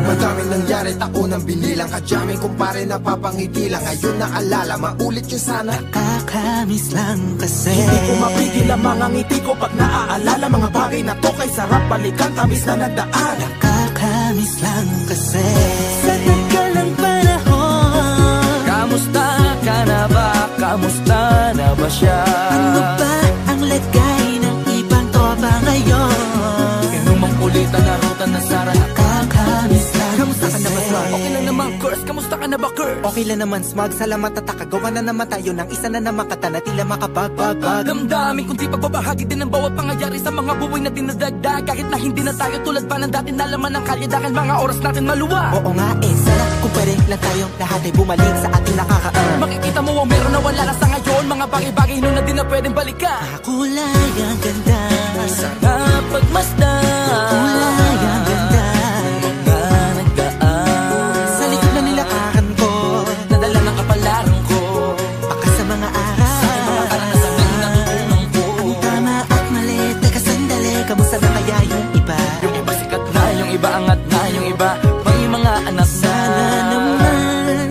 Madaming nangyari, taunang binilang, kadyaming kumpare napapangiti lang. Ngayon naalala, maulit yung sana. Nakakamiss lang kasi hindi ko mapigil ang mga ngiti ko pag naaalala. Mga bagay na to kay sarap balikan, tamis na nagdaan. Nakakamiss lang kasi sa tagal ng panahon. Kamusta ka na ba? Kamusta na ba siya? Ano ba ang lagay ng ibang tropa ngayon? Inumang kulitan na ruta na sara. Nakakamiss lang. Kamusta ka na ba, Smug? Okay lang naman, Curse. Kamusta ka na ba, Curse? Okay lang naman, Smug. Salamat at takagawa na naman tayo ng isa na naman kata na tila makapagbabag. Damdamin kundi pagbabahagi din ang bawat pangyayari sa mga buhay na dinadagdag. Kahit na hindi na tayo tulad pa ng dati na laman ng kalye dahil mga oras natin maluwag. Oo nga sana kung pwede lang tayong lahat ay bumalik sa ating nakakaan. Makikita mo ang meron na wala na sa ngayon. Mga bagay-bagay noon na di na pwedeng balikan. Kulay ang ganda, sana pagmasdan. kulay ang ganda. Mga nagdaan Sa likod na nilakaran ko, nadala ng kapalaran ko. baka sa mga araw, Sa aking mga karanasan na natutunan ko. ang tama at mali. Teka sandali, kamusta na kaya yung iba? Yung iba sikat na, yung iba angat na, yung iba may mga anak na. Sana naman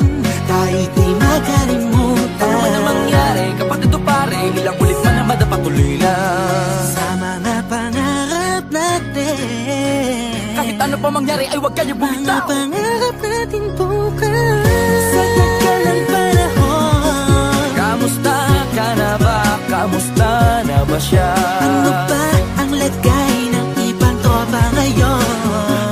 tayo di makalimutan. Ano man ang mangyari, kapatid o pare, ilang ulit man na madapatuloy lang. Sa mga pangarap natin, Kahit ano pa mangyari ay huwag kayo mga bumitaw. pangarap natin bukas. Sa tagal ng panahon. Kamusta ka na ba? Kamusta na ba siya? Ano ba ang lagay ng ibang tropa ngayon?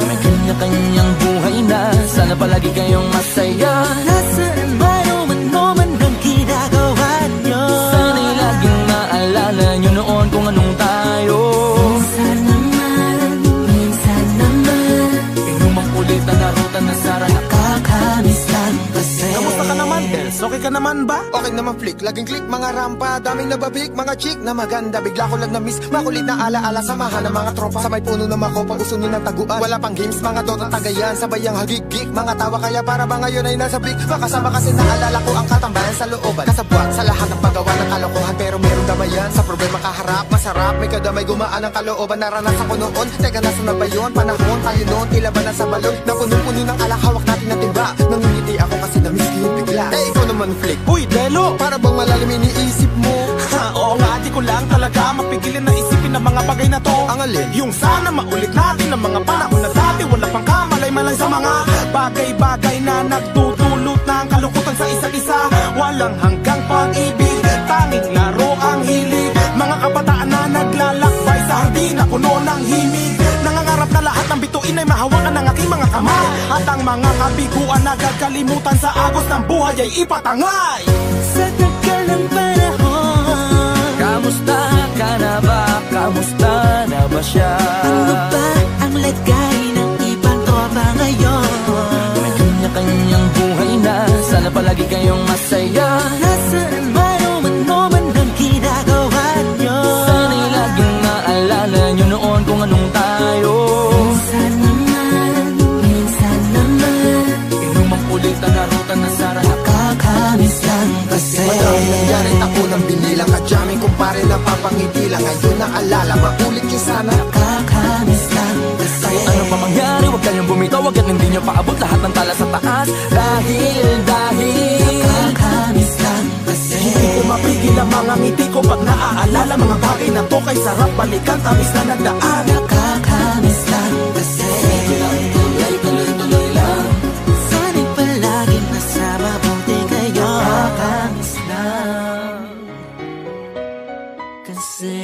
May kanya-kanyang buhay na, sana palagi kayong masaya. Nasaan man o ano man ang ginagawa nyo? Sana'y laging maalala nyo noon kung anong tayo. Minsan naman Inumang kulitan na ruta na sara. nakakamiss lang kasi. Kamusta ka naman, Dels? Okay ka naman ba? Okay naman flick, laging click, mga rampa, daming nababik, mga chick na maganda. Bigla ko lang na-miss, makulit na alaala, samahan ng mga tropa. Sa may puno na makopa, uso nun ng taguan. Wala pang games, mga dota tagayan, sabay ang hagig-gig. Mga tawa kaya para ba ngayon ay nasa big. Makasama kasi naalala ko ang katambayan sa looban. Kasabwat sa lahat ng paggawa ng kalokohan, pero meron damayan. Sa problema kaharap, masarap, may kadamay gumaan ang kalooban. Naranasan ko noon, teka nasa na ba yun? Panahon tayo noon, tila ba nasa balon? Napuno-puno ng alak, hawak natin ng timba. Nangingiti ako kasi na-miss ko yung bigla. Eh ikaw naman flick, Uy, Delo! para bang malalim iniisip mo? Ha, oo nga, di ko lang talaga mapigilin na isipin ang mga bagay na to. Ang alin? Yung sana maulit natin ang mga panahon na dati. Wala pang kamalay-malay sa mga bagay-bagay na nagdudulot ng kalungkutan sa isa't isa. Walang hanggang pag-ibig, tanging laro ang hilig. Mga kabataan na naglalakbay sa hardin na puno ng himig. Nangangarap na lahat ng bituin ay mahawakan ng aking mga kamay. At ang mga kabiguan na gagalimutan sa agos ng buhay ay ipatangay. Sa tagal ng panahon. Kamusta ka na ba? Kamusta na ba siya? Ano ba ang lagay ng ibang tropa ngayon? May kanya-kanyang buhay na, sana palagi kayong masaya. Nasaan man o ano man ang ginagawa nyo? Sana'y laging maalala nyo noon kung anong tayo. Minsan naman Inumang kulitan na ruta na sara. nakakamiss lang kasi. Madaming nangyari, taunang binilang, kadyaming kumpare napapangiti lang. Ngayon naalala, maulit yung sana. Nakakamiss lang kasi. Kahit ano pa mangyari, huwag kayong bumitaw. Agad hindi nyo paabot lahat ng tala sa taas. Dahil Nakakamiss lang kasi. Hindi ko mapigil ang mga ngiti ko pag naaalala. Mga bagay na to kay sarap balikan, tamis na nagdaan. Nakakamiss lang kasi. tuloy-tuloy lang. Sana'y palaging nasa mabuti kayo. Nakakamiss lang kasi.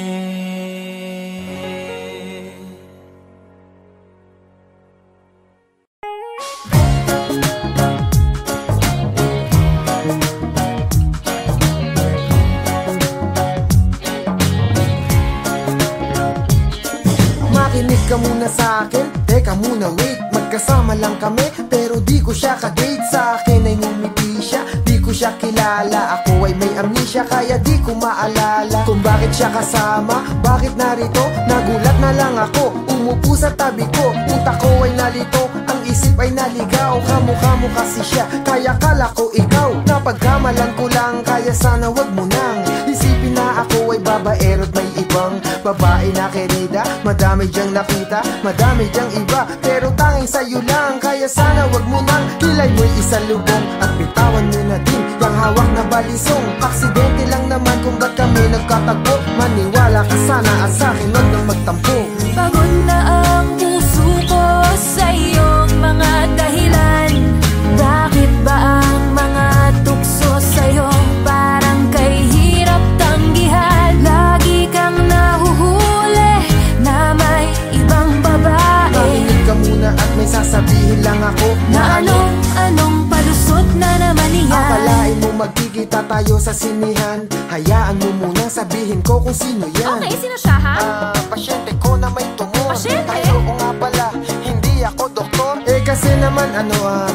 Makinig ka muna sa akin, teka muna wait. Magkasama lang kami, pero di ko siya ka-date. Sa akin ay ngumiti siya, di ko siya kilala. Ako ay may amnesia, kaya di ko maalala kung bakit siya kasama, bakit narito. Nagulat na lang ako, umupo sa tabi ko. Utak ko ay nalito, ang isip ay naligaw. kamukha mo kasi siya, kaya kala ko ikaw. Napagkamalan ko lang, kaya sana wag mo nang isipin na ako ay babaero't may ibang babae na querida. Madami diyang nakita, madami diyang iba, pero tanging sa'yo lang, kaya sana wag mo nang kilay mo'y isalubong at bitawan mo na din yung hawak na balisong. Aksidente lang naman kung ba't kami nagkatagpo. Maniwala ka sana at sa'kin wag nang magtampo. Pagod na ang puso ko sa iyong mga dahilan. Bakit ba ang mga tukso sa'yo parang kay hirap tanggihan? Lagi kang nahuhuli na may ibang babae. Makinig ka muna at may sasabihin lang ako na anong palusot na naman iyan. Akalain mo magkikita tayo sa sinihan, hayaan mo munang sabihin ko kung sino yan. Okay, sino siya ha? Pasyente ko na may tumor. Pasyente? Ay, oo nga pala, hindi ako doktor. Kasi naman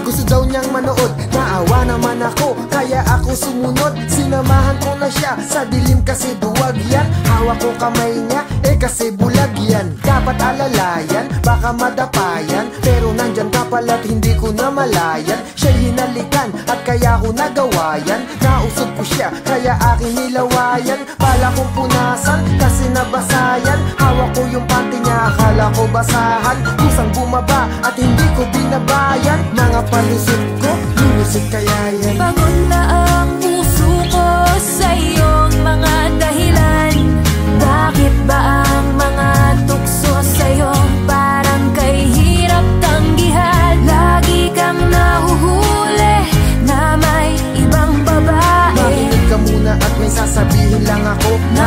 gusto daw niyang manood. Naawa naman ako, kaya ako sumunod. Sinamahan ko na siya sa dilim kasi duwag yan. Hawak ko kamay niya, kasi bulag yan. Dapat alalayan, baka madapayan, pero nandyan ka pala't hindi ko na malayan. Siya'y hinalikan at kaya ko nagawa yan. Nausog ko siya, kaya aking nilawayan. Bala kong punasan, kasi nabasayan. Hawak ko yung panty niya, akala ko basahan. Kusang bumaba at hindi ko binabayan. Mga palusot ko, lulusot kaya yan. Pagod na ang puso ko sa iyong mga dahilan. Bakit ba ang mga tukso sa'yo parang kay hirap tanggihan? Lagi kang nahuhuli na may ibang babae. Makinig ka muna at may sasabihin lang ako na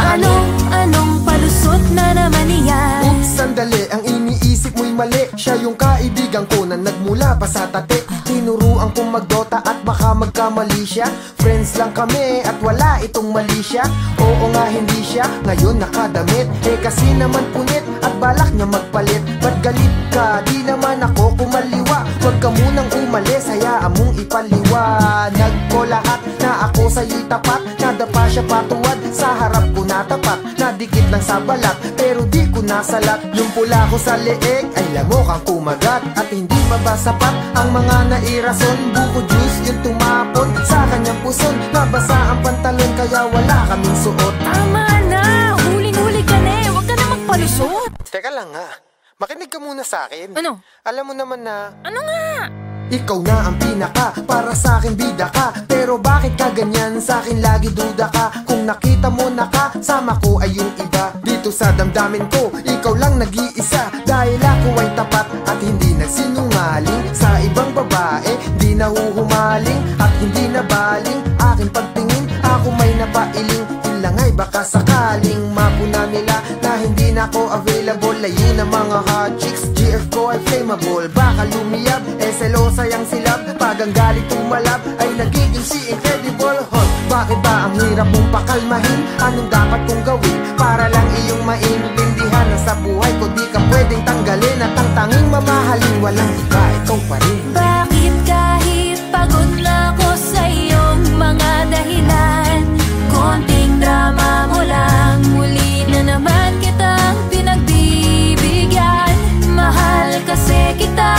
anong palusot na naman iyan. Oops, sandali, ang iniisip mo'y mali. Siya yung kaibigan ko na nagmula pa sa tate. Tinuruan kong magdota at baka magkamali siya. Friends lang kami at wala itong mali siya. Oo nga hindi siya, ngayon nakadamit. Kasi naman punit at balak niya magpalit. Ba't galit ka? Di naman ako kumaliwa. Huwag ka munang umalis, hayaan mong ipaliwanag ko lahat na ako sa'yo'y tapat. Nadapa siya patuwad, sa harap ko natapat. Nadikit lang sa balat, pero di ko nasalat. Yung pula ko sa leeg ay lamok ang kumagat. At hindi mabasapat ang mga nairason. Buko juice yung tumapon sa kanyang puson. Nabasa ang pantalon kaya wala kaming suot. Tama na, huling-huli ka na eh. Huwag ka na magpalusot. Teka lang nga, makinig ka muna sa akin. Ano? Alam mo naman na Ano nga? ikaw na ang pinaka, para sa akin bida ka. Pero bakit ka ganyan, sa akin lagi duda ka. Kung nakita mo na kasama ko ay yung iba. Dito sa damdamin ko, ikaw lang nag-iisa. Dahil ako ay tapat at hindi nagsinungaling. Sa ibang babae, di nahuhumaling at hindi nabaling. Aking pagtingin, ako may napailing. Lang ay baka sakaling mapuna nila na hindi na ako available. Layo na mga hot chicks, GF ko ay flammable. Baka lumiyab, selosa yung silab. Pag ang galit tumalab, ay nagiging si incredible hot. Bakit ba ang hirap mong pakalmahin? Anong dapat kong gawin para lang iyong maintindihan na sa buhay ko di ka pwedeng tanggalin. At ang tanging mamahalin, walang iba, ikaw pa rin. Bakit kahit pagod na ako sa iyong mga dahilan, konting drama mo lang, muli na naman kitang pinagbibigyan. Mahal kasi kita,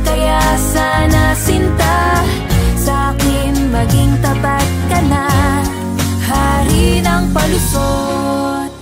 kaya sana sinta, sa'kin maging tapat ka na, hari ng palusot.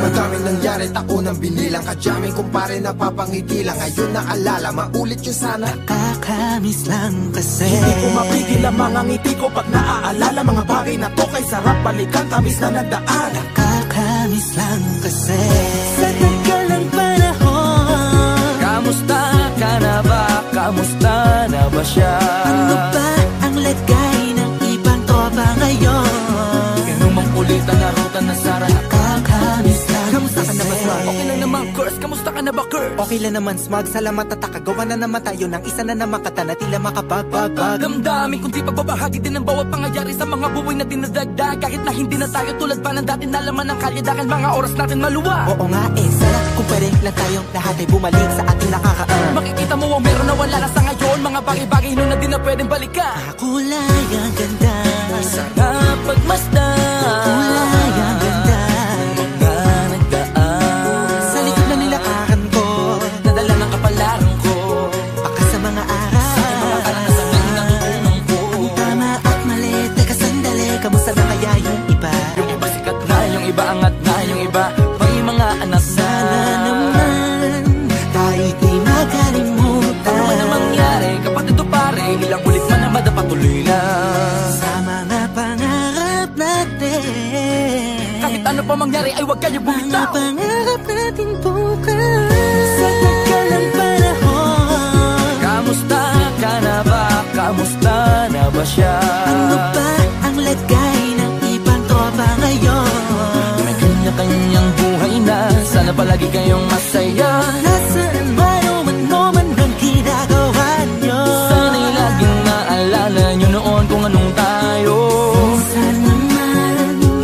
Madaming nangyari, tako ng binilang. Kadyaming kumpare napapangiti lang. Ngayon naalala, maulit yun sana. Nakakamiss lang kasi Hindi ko mapigil ang mga ngiti ko pag naaalala. Mga bagay na to kay sarap balikan, tamis na nagdaan. Nakakamiss lang kasi sa tagal ng panahon. Kamusta ka na ba? kamusta na ba siya? Ano ba ang lagay ng ibang tropa ngayon? Inumang kulitan na ruta na Sara, Nakakamiss lang. Kamusta ka na ba, Smug? okay lang naman Curse, kamusta ka na ba Curse? Okay lang naman, Smug. Salamat at nakagawa na naman tayo ng isa na naman kata na tila makapagbabag. Damdamin kundi pagbabahagi din ang bawat pangyayari sa mga buhay na dinadagdag. Kahit na hindi na tayo tulad pa ng dati, nalaman ng kalye dahil mga oras natin maluwa. Oo nga sana kung pwede lang tayong lahat ay bumalik sa ating nakakaan. Makikita mo ang meron na wala na sa ngayon. Mga bagay-bagay noon na di na pwedeng balikan. Kulay ang ganda, Sana pagmasdan, kulay ang ganda. mga nagdaan Sa likod na nilakaran ko, nadala ng kapalaran ko. baka sa mga araw. Mga karanasan na natutunan ko. Tama at mali, teka sandali, kamusta na kaya yung iba? Yung iba sikat na, yung iba angat na, yung iba may mga anak na. Sana naman tayo'y di makalimutan. Ano man ang mangyari, kapatid o pare, ilang ulit man na madapatuloy lang. Sa mga pangarap natin, Kahit ano pa mangyari ay huwag kayo mga bumitaw. pangarap natin bukas. Sa tagal ng panahon, Kamusta ka na ba? Kamusta na ba siya? ano ba ang lagay ng ibang tropa ngayon? May kanya-kanyang buhay na, sana palagi kayong masaya. Nasaan man o ano man ang ginagawa nyo? Sana'y laging naalala nyo noon kung anong tayo.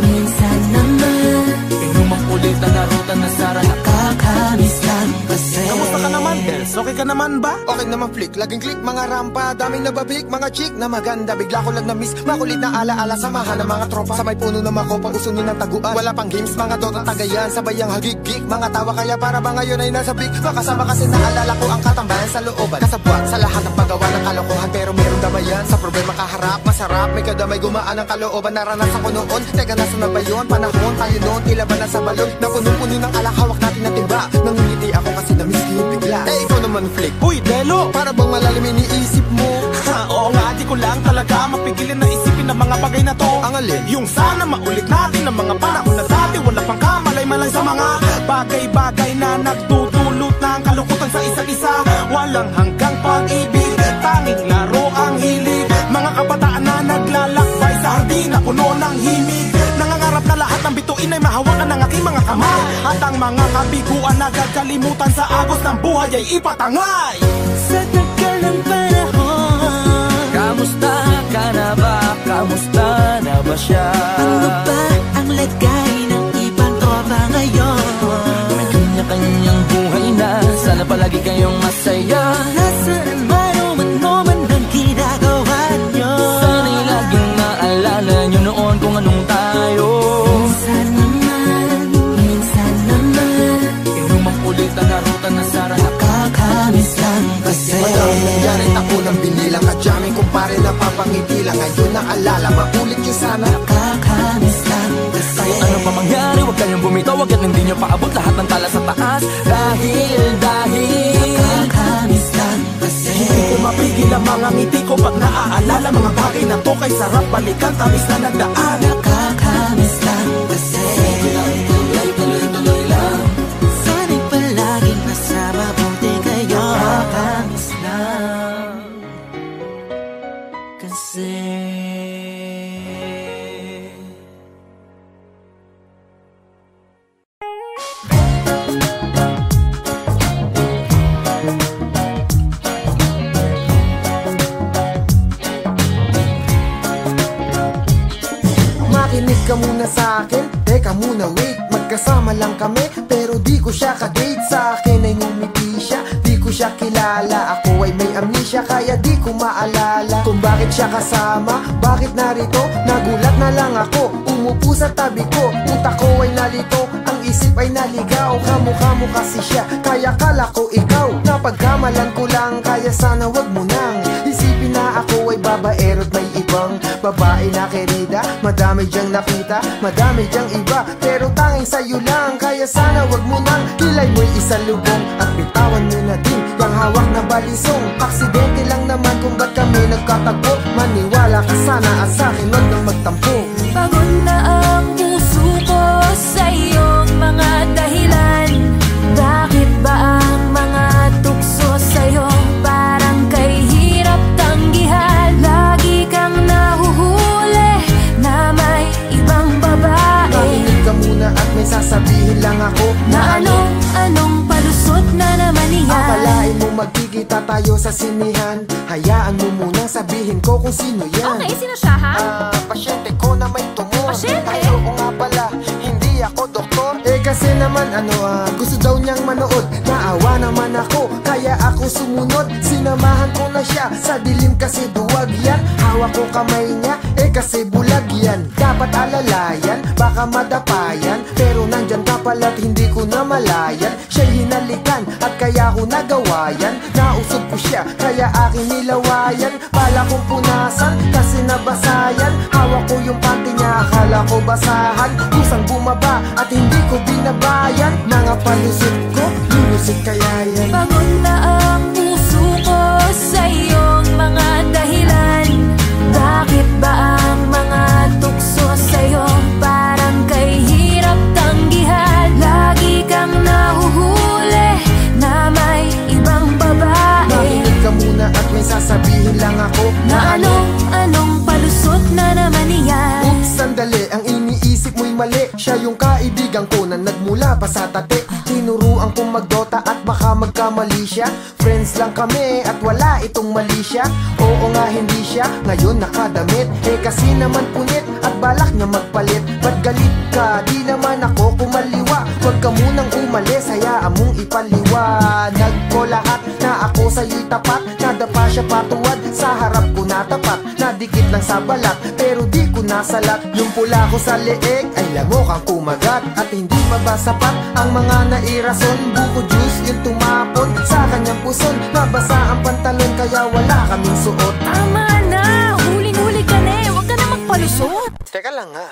Minsan naman Inumang kulitan na ruta na Sara, nakakamiss lang kasi. Kamusta ka naman, Dels? Okay ka naman ba? Okay naman flick, laging click mga rampa. Daming nababik, mga chick na maganda. Bigla ko lang na-miss, makulit na alaala. Samahan ng mga tropa, sa may puno na makopa, usunin ng taguan. Wala pang games, mga dota tagayan. Sabay ang hagig-gig, mga tawa kaya para ba ngayon ay nasa big. Makasama kasi naalala ko ang katambayan sa looban. Kasabwat sa lahat ng paggawa ng kalokohan, pero meron damayan. Sa problema kaharap, masarap, may kadamay gumaan ang kalooban. Naranasan ko noon, teka nasa na ba yun? Panahon tayo noon, tila ba nasa balon? Na punong-puno ng alak, hawak natin ng timba. Nangingiti ako kasi na-miss ko yung bigla. Eh ikaw naman flick, Uy, Delo! para bang malalim iniisip mo? Oo nga, di ko lang talaga mapigilin na isipin ang mga bagay na to. Ang alin? Yung sana maulit natin ang mga panahon na dati. Wala pang kamalay-malay sa mga bagay-bagay na nagtutulot ng kalungkutan sa isa't isa. Walang hanggang pag-ibig, tanging laro ang hilig. Mga kabataan na naglalakbay sa hardin na puno ng himig. Nangangarap na lahat ng bituin ay mahawakan ng aking mga kamay. At ang mga kabiguan na gagalimutan sa agos ng buhay ay ipatangay. Sa tagal ng panahon, kamusta ka na ba? Kamusta na ba siya? ano ba ang lagay ng ibang tropa ngayon? May kanya-kanyang buhay na, sana palagi kayong masaya. Nasaan man o ano man ang ginagawa nyo? Sana'y laging naalala nyo noon kung anong tayo. Minsan naman Inumang kulitan na ruta na Sara, nakakamiss lang kasi. Madaming nangyari, ako nang binilang. Kadyaming kumpare na papangiti lang. Ngayon naalala, maulit yun sana. Nakakamiss lang kasi. kahit ano pa mangyari, huwag kayong bumitaw. Huwag yan, hindi nyo paabot lahat ng tala sa taas. Dahil Nakakamiss lang kasi. Hindi ko mapigil ang mga ngiti ko pag naaalala mga bagay na to kay sarap balikan, tamis na nagdaan. Nakakamiss lang kasi. tuloy-tuloy lang. Sana'y palaging nasa mabuti kayo. Nakakamiss lang kasi. Makinig ka muna sa akin, teka muna wait. Magkasama lang kami, pero di ko siya ka-date. Sa akin ay ngumiti siya, di ko siya kilala. Ako ay may amnesia, kaya di ko maalala kung bakit siya kasama, bakit narito. Nagulat na lang ako, umupo sa tabi ko. Utak ko ay nalito, ang isip ay naligaw. Kamukha mo kasi siya, kaya kala ko ikaw. Napagkamalan ko lang, kaya sana wag mo nang isipin na ako ay babaero't may ibang babae na kerida. Madami diyang nakita, madami diyang iba, pero tanging sa'yo lang. Kaya sana wag mo nang kilay mo'y isang lubong at bitawan mo na din yung hawak na balisong. Aksidente lang naman kung ba't kami nagkatagpo. Maniwala ka sana at sa'kin wag nang magtampo. Pagod na ang puso ko sa iyong mga dahilan. Bakit ba ang mga tukso sa'yo parang sa sinihan. Hayaan mo munang sabihin ko kung sino yan. Okay, sino siya ha? Pasyente ko na may tumor. Pasyente? Ay, oo nga pala, hindi ako doktor. Kasi naman gusto daw niyang manood. Naawa naman ako, kaya ako sumunod. Sinamahan ko na siya, sa dilim kasi duwag yan. Hawak ko kamay niya, kasi bulag yan. Dapat alalayan, baka madapayan. Pero nandyan ka pala't hindi ko na malayan. Siya'y hinalikan at kaya ko nagawa yan. Nausog ko siya, kaya aking nilawayan. Bala kong punasan, kasi nabasayan. Hawak ko yung panty niya, akala ko basahan. Kusang bumaba at hindi ko binabayan. Mga palusot ko, lulusot kaya yan. Pagod na ang puso ko sa iyong mga dahilan. Bakit ba ang mga tukso sa'yo parang kay hirap tanggihan? Lagi kang nahuhuli na may ibang babae. Makinig ka muna at may sasabihin lang ako Na anong palusot na naman iyan? Oops, sandali, ang iniisip mo'y mali. Siya yung kaibigan ko na nagmula pa sa tate. Tinuruan kong magdota at baka magkamali siya. Friends lang kami at wala itong mali siya. Oo nga hindi siya, ngayon nakadamit. Kasi naman punit at balak niya magpalit. Ba't galit ka? Di naman ako kumaliwa. Huwag ka munang umalis, hayaan mong ipaliwanag ko lahat na ako sa'yo'y tapat. Nadapa siya patuwad, sa harap ko natapat. Nadikit lang sa balat, pero di ko nasalat. Yung pula ko sa leeg ay lamok ang kumagat. At hindi pa ba sapat ang mga nairason? Buko juice yung tumapon sa kanyang puson. Nabasa ang pantalon kaya wala kaming suot. Tama na! Huling-huli ka na eh! Huwag ka na magpalusot! Teka lang nga,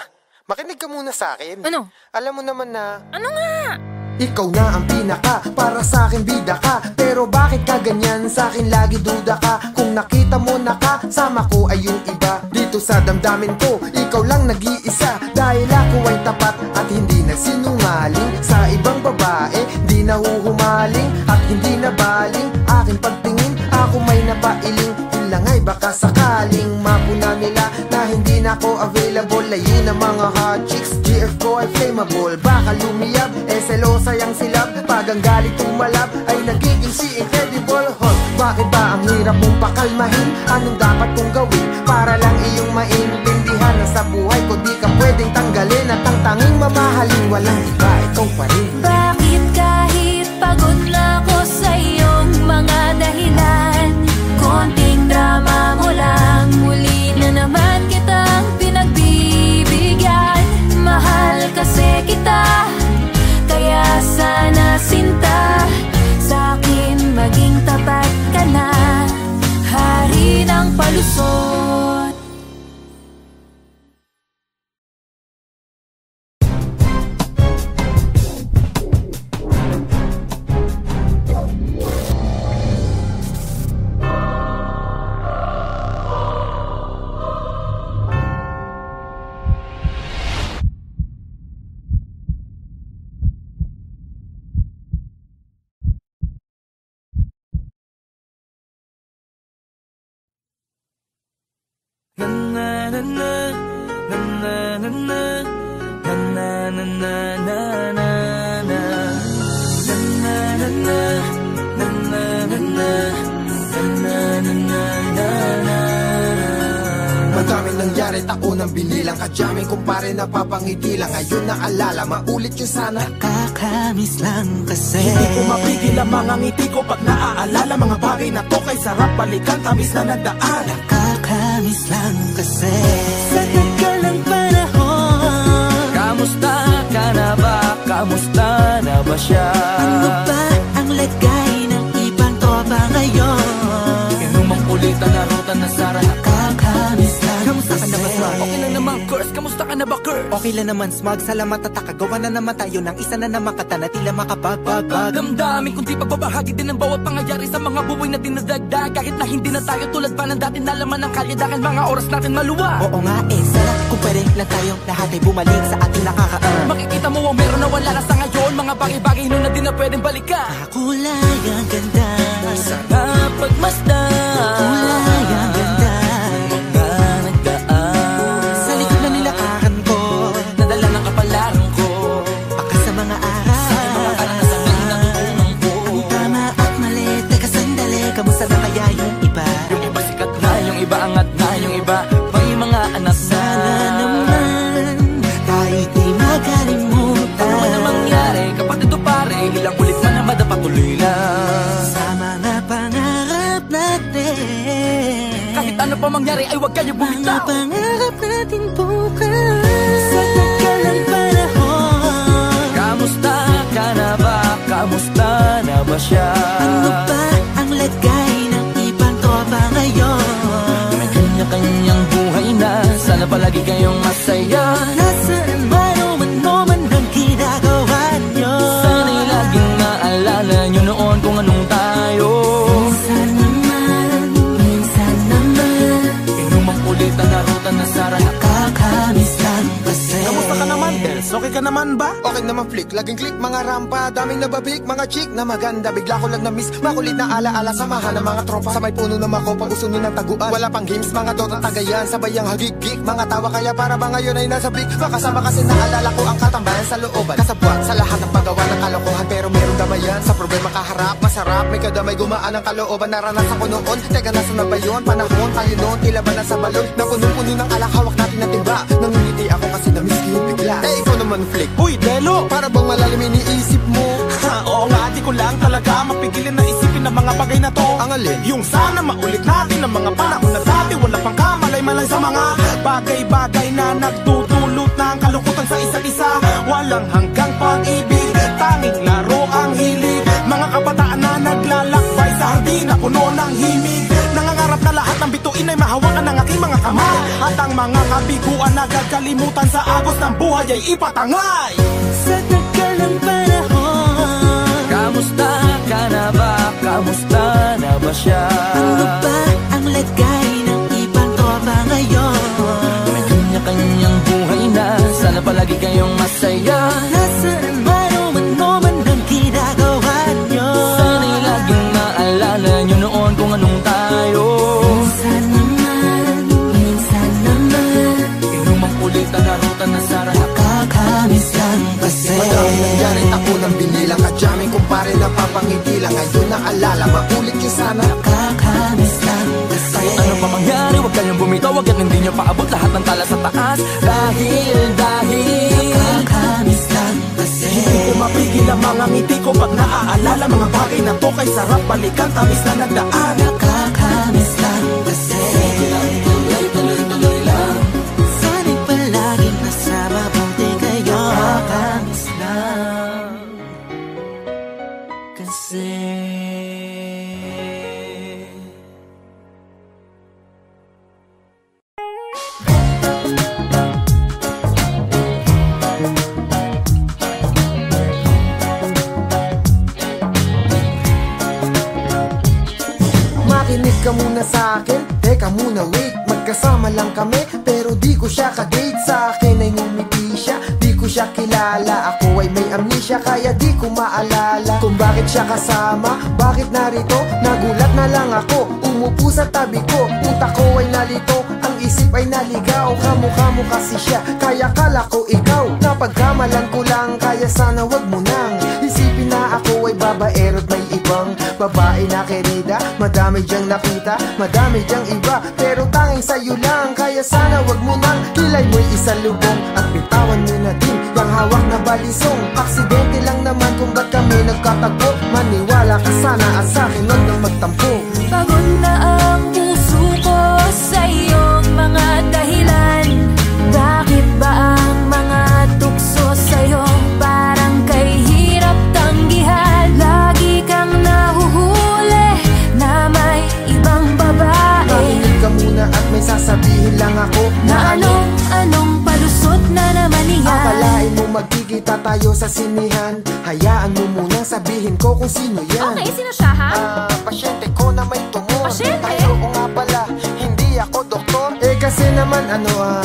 makinig ka muna sa akin. Ano? Alam mo naman na Ano nga? ikaw na ang pinaka, para sa akin bida ka. Pero bakit ka ganyan, sa akin lagi duda ka. Kung nakita mo na kasama ko ay yung iba. Dito sa damdamin ko, ikaw lang nag-iisa. Dahil ako ay tapat at hindi nagsinungaling. Sa ibang babae, di nahuhumaling at hindi nabaling. Aking pagtingin, ako may napailing. Yun lang ay baka sakaling mapuna nila na hindi na ako available. Layo ng mga hot chicks, GF ko ay flammable. Baka lumiyab, selosa yang silab. Pag ang galit tumalab, ay nagiging si Incredible Hulk. Bakit ba ang hirap mong pakalmahin? Anong dapat kong gawin para lang iyong maintindihan na sa buhay ko di ka pwedeng tanggalin. At ang tanging mamahalin, walang iba, ikaw pa rin. Bakit kahit pagod na ako sa iyong mga dahilan, konting drama mo lang, muli na naman kitang pinagbibigyan. Mahal kasi kita, kaya sana sinta, sa'kin maging tapat ka na, hari ng palusot. Madaming nangyari, tako ng binilang. Kadyaming kumpare napapangiti lang. Ngayon naalala, maulit yun sana. Nakakamiss lang kasi Hindi ko mapigil ang mga ngiti ko pag naaalala. Mga bagay na to kay sarap balikan, tamis na nagdaan. Nakakamiss lang kasi sa tagal ng panahon. Kamusta ka na ba? Kamusta na ba siya? Ano ba ang lagay ng ibang tropa ngayon? Inumang ulitan na ruta na Sara. Nakakamiss lang Kamusta ka na ba, Smug? kasi. Okay lang naman, Curse. Kamusta ka na ba, Curse? Okay lang naman, Smug. Salamat at nakagawa na naman tayo ng isa na naman kata na tila makapagbabag. Damdamin kundi pagbabahagi din ang bawat pangyayari sa mga buhay na dinadagdag. Kahit na hindi na tayo tulad pa ng dati, nalaman ng kalye dahil mga oras natin maluwa. Oo nga sana kung pwede lang tayong lahat ay bumalik sa ating nakakaan. Makikita mo ang meron na wala na sa ngayon. Mga bagay-bagay noon na di na pwedeng balikan. Kulay ang ganda, Sarap pagmasdan. kulay ang ganda. Mga nagdaan Sa likod na nilakaran ko, nadala ng kapalaran ko. baka sa mga aral. Mga karanasan na natutunan ko. Ang tama at mali, teka sandali, kamusta na kaya ilang ulit man na madapatuloy lang sa mga pangarap natin. Kahit ano pa mangyari ay huwag kayo bumitaw. Mga pangarap natin bukas sa tagal ng panahon. Kamusta ka na ba? Kamusta na ba siya? Ano ba ang lagay ng ibang tropa ngayon? May kanya-kanyang buhay na, sana palagi kayong masaya. Nasaan man ang ginagawa nyo. Sana'y laging maalala nyo noon kung anong tayo. Minsan naman Inumang ulit ang narutan na Sara. nakakamiss lang kasi. Kamusta ka naman, Dels? Okay ka naman ba? Okay naman flick, laging click mga rampa. Daming nababik, mga chick na maganda. Bigla ko lang na-miss, makulit na ala-ala. Samahan ng mga tropa, sa may puno na makopa, uso ng taguan. Wala pang games, mga dota tagayan. Sabayang hagig-gig, mga tawa kaya para ba ngayon ay nasa big. Makasama kasi naalala ko ang katambayan sa looban. Kasabwat sa lahat ng paggawa ng kalokohan, pero merong damayan. Sa problema kaharap, masarap, may kadamay gumaan ang kalooban. Naranasan ko noon, teka nasa na ba yun? Panahon tayo noon, tila ba nasa balon? Na puno-puno ng alak, hawak natin ng timba. Nangungiti ako kasi na-miss ko yung bigla. Eh ikaw naman flick, Uy, Delo! para bang malalim iniisip mo? Ha, oo nga, di ko lang talaga mapigilin na isipin ang mga bagay na to. Ang alin? Yung sana maulit natin ang mga panahon na dati. Wala pang kamalay-malay sa mga bagay-bagay na nagtutulot ng kalungkutan sa isa't isa. Walang hanggang pag-ibig, tanging laro ang hilig. Mga kabataan na naglalakbay sa hardin na puno ng himig. Nangangarap na lahat ng bituin ay mahawakan ng aking mga kamay. At ang mga kabiguan na gagalimutan sa agos ng buhay ay ipatangay. Sa tagal ng panahon. Kamusta ka na ba? Kamusta na ba siya? Ano ba ang lagay ng ibang tropa ngayon? May kanya-kanyang buhay na, sana palagi kayong masaya. Nasaan man ang ginagawa nyo. Sana'y laging maalala nyo noon kung anong tayo. Minsan naman Inumang ulit ang narutan na Sara. nakakamiss lang kasi. Madami nangyari, ako nang binilang. Kadyaming kumpare na papangiti lang. Ngayon naalala, maulit yung sana. Nakakamiss lang kasi. Kahit ano pa mangyari, huwag kayong bumitaw. Huwag hindi nyo paabot lahat ng tala sa taas. Dahil Nakakamiss lang kasi. Hindi ko mapigil ang mga ngiti ko pag naaalala mga bagay na to. Kay sarap balikan, tamis na nagdaan. Nakakamiss lang kasi. tuloy lang. Sana'y palaging nasa mabuti kayo. Nakakamiss lang kasi. Makinig ka muna sa akin, teka muna wait. Magkasama lang kami, pero di ko siya ka-date. Sa akin ay ngumiti siya, di ko siya kilala. Ako ay may amnesia, kaya di ko maalala kung bakit siya kasama, bakit narito. Nagulat na lang ako, umupo sa tabi ko. Utak ko ay nalito, ang isip ay naligaw. Kamukha mo kasi siya, kaya kala ko ikaw. Napagkamalan ko lang, kaya sana wag mo nang isipin na ako ay babaero't may ibang babae na querida. Madami diyang nakita, madami diyang iba, pero tanging sa'yo lang. Kaya sana wag mo nang kilay mo'y isalubong at bitawan mo na din yung hawak na balisong. Aksidente lang naman kung ba't kami nagkatagpo. Maniwala ka sana at sa'kin wag nang magtampo. Pagod na ang puso ko sa iyong mga dahilan. Bakit ba ang mga tukso sa'yo parang kay hirap tanggihan? Lagi kang nahuhuli na may ibang babae. Makinig ka muna at may sasabihin lang ako Na anong palusot na naman niya. Akalain mo magkikita tayo sa sinihan. Hayaan mo munang sabihin ko kung sino yan. Okay, sino siya ha? Pasyente ko na may tumor. Pasyente? Ay, oo nga pala, hindi ako doktor. Eh kasi naman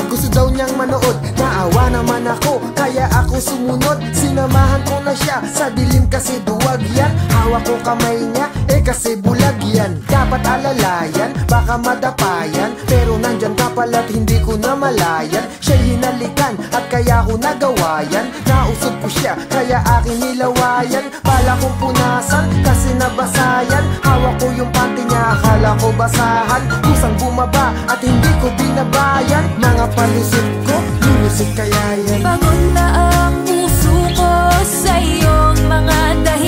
gusto daw niyang manood. Naawa naman ako, kaya ako sumunod. Sinamahan ko na siya, sa dilim kasi duwag yan. Hawak ko kamay niya, eh kasi bulag yan. Dapat alalayan, baka madapayan. Pero nandyan ka pala't hindi ko na malayan. Siya'y hinalikan at kaya ko nagawa yan. Nausog ko siya, kaya aking nilawayan. Bala kong punasan, kasi nabasayan. Hawak ko yung panty niya, akala ko basahan. Kusang bumaba at hindi ko binabayan. Mga palusot ko, lulusot kaya yan. Pagod na ang puso ko sa iyong mga dahilan.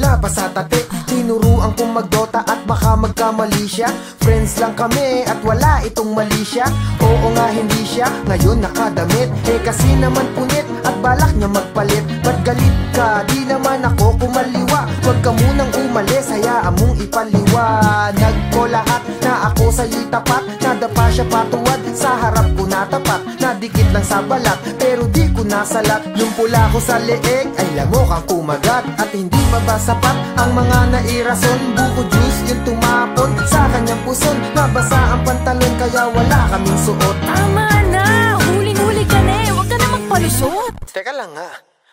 wala pa sa tate. Tinuruan kong magdota at baka magkamali siya. Friends lang kami at wala itong mali siya. Oo nga hindi siya, ngayon nakadamit. Eh kasi naman punit at balak niya magpalit. Ba't galit ka? Di naman ako kumaliwa. Huwag ka munang umalis, hayaan mong ipaliwanag ko lahat na ako sa'yo'y tapat. Nadapa siya patuwad, sa harap ko natapat. Nadikit lang sa balat, pero di ko nasalat. Yung pula ko sa leeg ay lamok ang kumagat. At hindi pa ba sapat ang mga nairason? Buko juice yung tumapon sa kanyang puson. Nabasa ang pantalon kaya wala kaming suot. Tama na, huling-huli ka na eh. Huwag ka na magpalusot. Teka lang nga,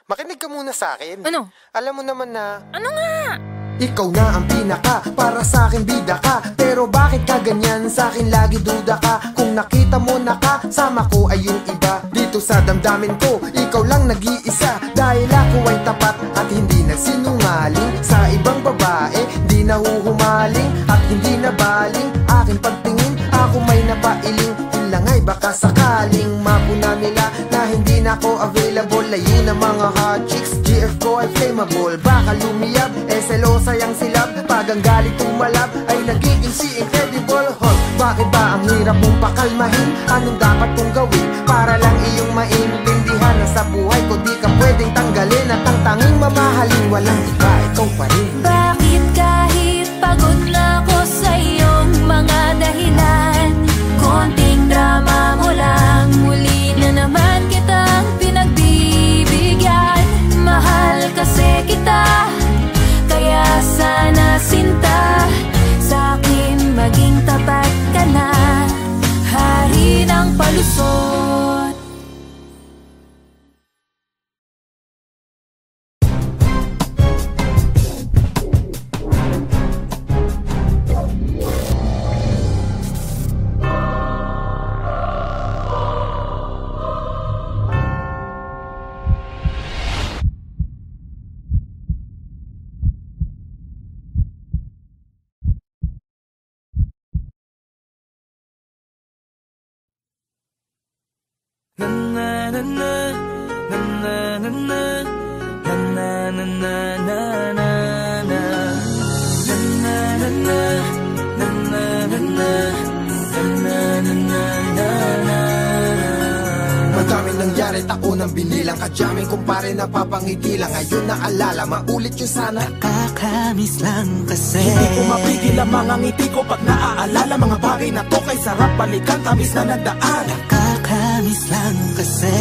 makinig ka muna sa akin. Ano? Alam mo naman na Ano nga? ikaw na ang pinaka, para sa akin bida ka. Pero bakit ka ganyan, sa akin lagi duda ka. Kung nakita mo na kasama ko ay yung iba. Dito sa damdamin ko, ikaw lang nag-iisa. Dahil ako ay tapat at hindi nagsinungaling. Sa ibang babae, di nahuhumaling at hindi nabaling. Aking pagtingin, ako may napailing. Lang ay baka sakaling mapuna nila na hindi na ako available. Layo na mga hot chicks, GF ko ay flammable. Baka lumiyab, selosa yung silab. Pag ang galit tumalab, ay nagiging si Incredible Hulk. Bakit ba ang hirap mong pakalmahin? Anong dapat kong gawin para lang iyong maintindihan na sa buhay ko di ka pwedeng tanggalin. At ang tanging mamahalin, walang iba, ikaw pa rin. Bakit kahit pagod na ako sa iyong mga dahilan, konting drama mo lang, muli na naman kitang pinagbibigyan. Mahal kasi kita, kaya sana sinta, sa akin maging tapat ka na, hari ng palusot. Madaming nangyari, taon ang binilang. Kadyaming kumpare napapangiti lang. Ngayon naalala, maulit yun sana. Nakakamiss lang kasi Hindi ko mapigil ang mga ngiti ko pag naaalala. Mga bagay na to kay sarap balikan, tamis na nagdaan. Nakakamiss lang kasi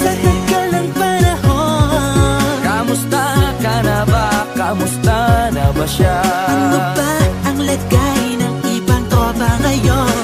sa tagal ng panahon. Kamusta ka na ba? Kamusta na ba siya? Ano ba ang lagay ng ibang tropa ngayon?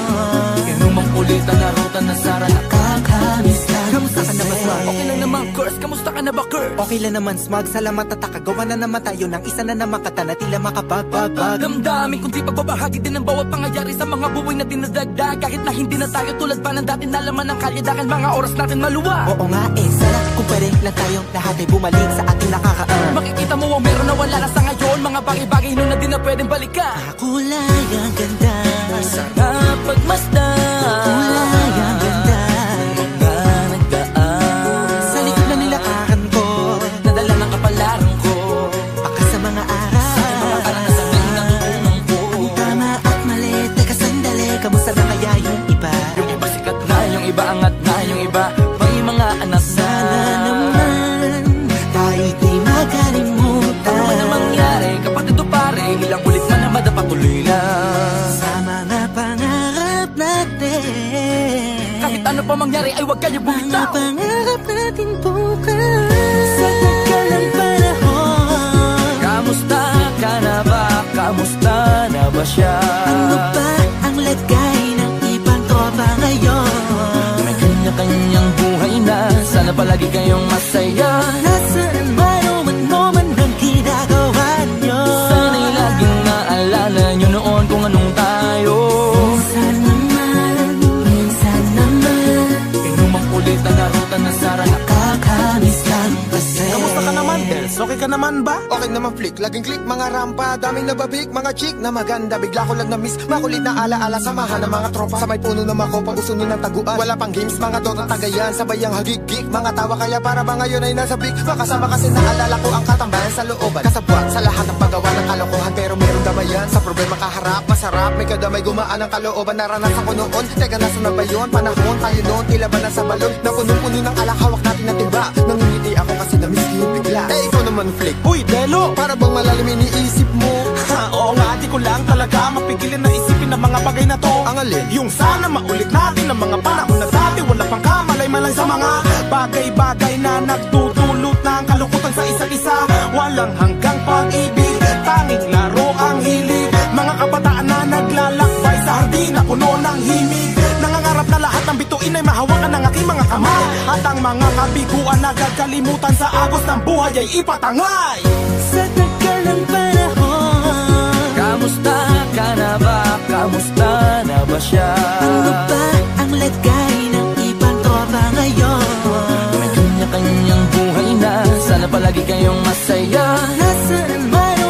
Inumang kulitan na ruta na sara. Nakakamiss lang Kamusta ka na ba, Smug? Okay lang naman, Curse. Kamusta ka na ba, Curse? Okay lang naman, Smug. Salamat at nakagawa na naman tayo ng isa na naman kata na tila makapagbabag. Damdamin kundi pagbabahagi din ng bawat pangyayari sa mga buhay na dinadagdag. Kahit na hindi na tayo tulad pa ng dati, nalaman ng kalye-dakan, mga oras natin maluwa. Oo nga sana kung pwede lang tayong lahat ay bumalik sa ating nakakaan. Makikita mo ang meron na wala na sa ngayon. Mga bagay-bagay nun na di na pwedeng balikan. Kulay ang ganda, Sarap pagmasdan. kulay ang ganda. Mga nagdaan Sa likod na nilakaran ko, nadala ng kapalaran ko. baka sa mga aral. Mga karanasan na natutunan ko. Ang tama at mali, teka sandali, kamusta na kaya yung iba? Yung iba sikat na, yung iba angat na, yung iba may mga anak na. Sana naman tayo'y di makalimutan. Ano man ang mangyari, kapatid o pare, ilang ulit man na madapatuloy lang. Sa mga pangarap natin, Kahit ano pa mangyari ay huwag kayo mga bumitaw. pangarap natin bukas. Sa tagal ng panahon, Kamusta ka na ba? Kamusta na ba siya? ano ba ang lagay ng ibang tropa ngayon? May kanya-kanyang buhay na, sana palagi kayong masaya. Nasaan man o ano man ang ginagawa nyo, Sana'y laging naalala nyo noon kung anong tayo. minsan naman Inumang kulitan na ruta na sara. nakakamiss lang kasi. Kamusta ka naman, Dels? Okay ka naman ba? Okay naman flick, laging click, mga rampa, daming nababik, mga chick na maganda. Bigla ko lang na-miss, makulit na alaala, samahan ng mga tropa. Sa may puno ng makopa, usuno ng taguan. Wala pang games, mga dota tagayan, sabayang hagigik, mga tawa kaya para ba ngayon ay nasa big. Makasama kasi naalala ko ang katambayan sa looban, kasabwat sa lahat ng paggawa ng kalokohan, pero meron damayan. Sa problema kaharap, masarap, may kadamay gumaan ang kalooban. Naranasan ko noon, teka nasa na ba yun? Panahon tayo noon, tila ba nasa balon na punong-puno ng alak, hawak natin na timba. Nangingiti ako kasi na-miss yun bigla. Eh ikaw naman flick, Uy, Delo! para bang malalim iniisip mo? Ha, oo nga, di ko lang talaga mapigilin na isipin ng mga bagay na to. Ang alin? Yung sana maulit natin ng mga panahon na dati, wala pang kamalay-malay sa mga bagay-bagay na nagtutulot ng kalukutan sa isa't isa. Walang hanggang pag-ibig, tanging laro ang hilig. Mga kabataan na naglalakbay sa hardina, puno ng himig. Nangangarap na lahat ng bituin ay mahawakan ng aking mga kamay. At ang mga kabiguan na gagalimutan sa agos ng buhay ay ipatangay. Sa tagal ng panahon, Kamusta ka na ba? Kamusta na ba siya? ano ba ang lagay ng ibang tropa ngayon? May kanya-kanyang buhay na, sana palagi kayong masaya. Nasaan man o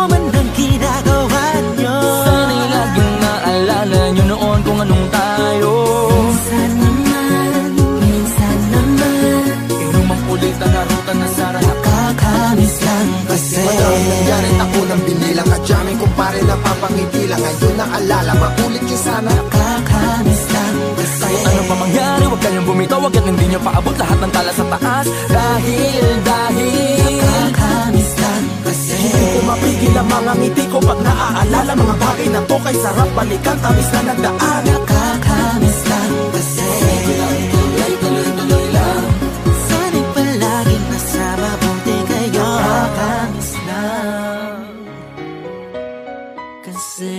man ang ginagawa nyo? Sana'y laging naalala nyo noon kung anong tayo. Minsan naman Inumang ulit ang narutan na sarap. nakakamiss lang kasi. Madalang nangyari ako ng binilang, kadyaming kumpare na papangiti lang. Ngayon naalala, maulit yung sana. Nakakamiss lang kasi. Kahit ano pa mangyari, huwag kayong bumitaw, agad hindi nyo paabot lahat ng tala sa taas. Dahil Nakakamiss lang kasi. Hindi ko mapigil ang mga ngiti ko pag naaalala mga bagay na to. Kay sarap balikan, tamis na nagdaan. Nakakamiss lang kasi. tuloy-tuloy lang. Sana'y palaging nasa mabuti kayo. Nakakamiss lang Kasi